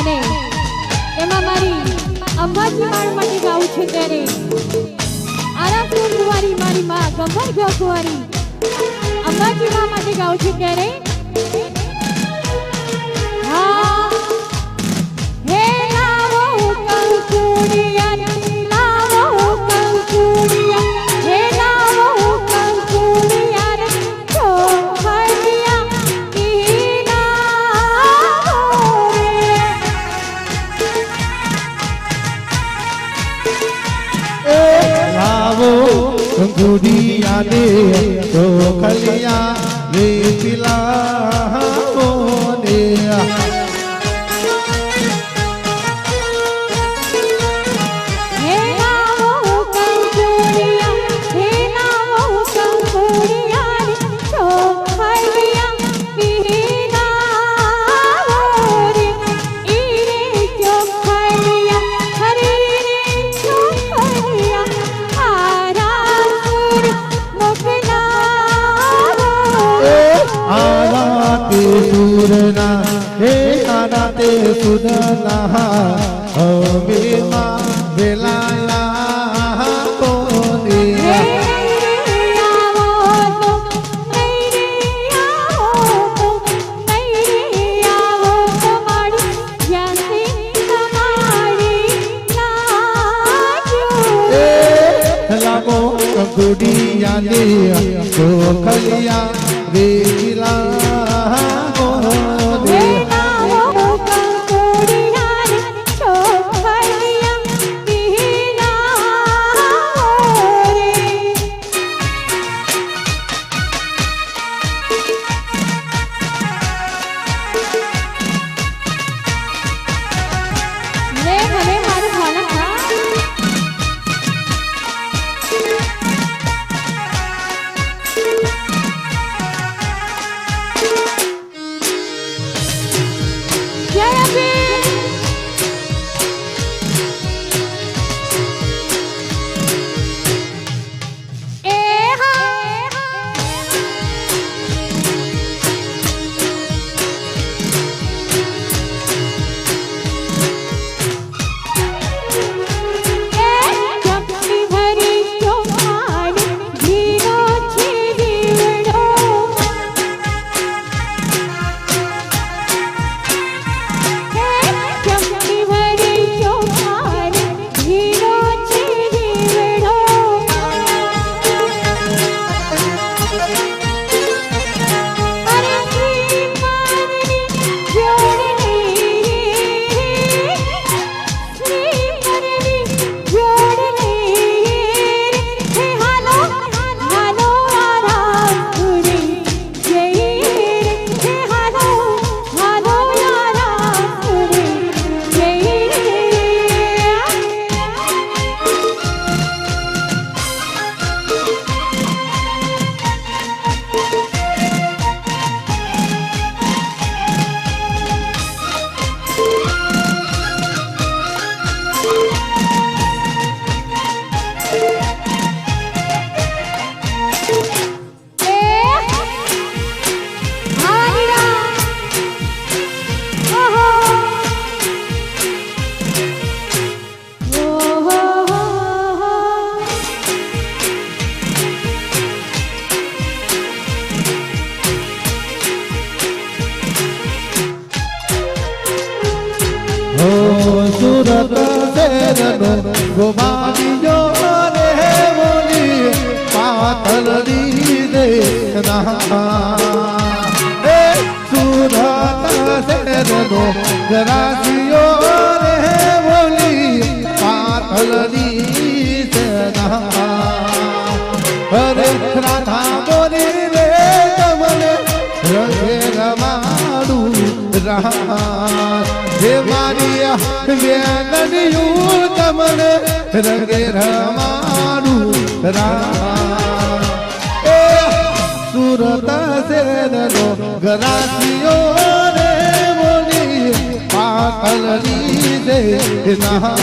અને એમાં મારી અંબાજી માળ માટે ગાવું છે ત્યારે આરામપુર કુંવારી મારી માં ગંભર ગયો કુંવારી અંબાજી માં માટે ગાવું છે ત્યારે હા હે લાવો કંકુડિયા લાવો કંકુડિયા હે લાવો કંકુડિયા રે તો હરિયા લાવો કંકુડિયા ને તો ખલિયા રે પિલાવો ને હે લાવો કંકુડિયા હે લાવો કંકુડિયા રે તો હરિયા પીનાવો રે ઈરે ચોખલિયા હરે રે ચોખલિયા આરામપુર મોકલાવો આરાતે સુરના હે આરાતે સુરના હવે માં વેલાયા કોને લાગો કંકુડિયા ને તો ખલિયા રે પિલાવો ને સુરત શેરનો ગોમાડીઓ રે બોલી પાતળની દેખના એ સુરત શેરનો ગરાસીઓ રે બોલી પાતળની દેખના હરે રાધા બોલી રે તમને રંગે રમાડું રાત હે મારી વેગનિયું તમને રંગે રમાડું રાત એ સુરત શેરનો ગરાસીઓ રે બોલી પાતળની દેખના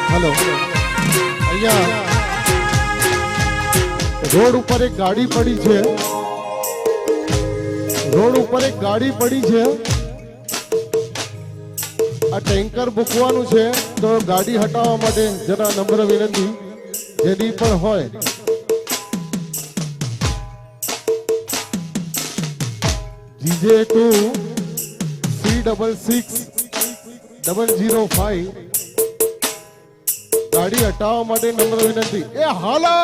હેલો અહીંયા રોડ ઉપર એક ગાડી પડી છે, રોડ ઉપર એક ગાડી પડી છે. આ ટેન્કર મૂકવાનું છે તો ગાડી હટાવવા માટે જરા નમ્ર વિનંતી જેની પણ હોય. GJ2 C666005 ગાડી હટાવવા માટે નમ્ર વિનંતી. એ હાલો